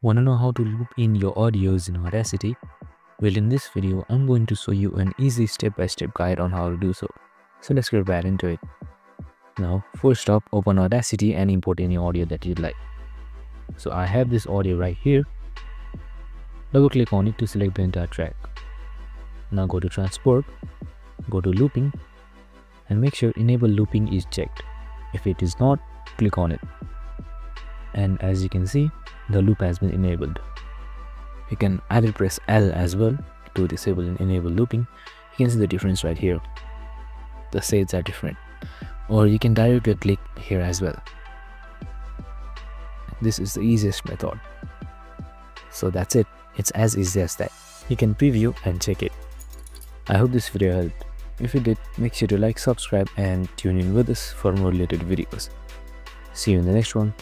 Want to know how to loop in your audios in Audacity? Well, in this video, I'm going to show you an easy step-by-step guide on how to do so. So let's get right into it. Now, first up, open Audacity and import any audio that you'd like. So I have this audio right here. Double click on it to select the entire track. Now go to Transport, go to Looping, and make sure Enable Looping is checked. If it is not, click on it. And as you can see, the loop has been enabled. You can either press L as well to disable and enable looping. You can see the difference right here. The shades are different. Or you can directly click here as well. This is the easiest method. So that's it. It's as easy as that. You can preview and check it. I hope this video helped. If it did, make sure to like, subscribe and tune in with us for more related videos. See you in the next one.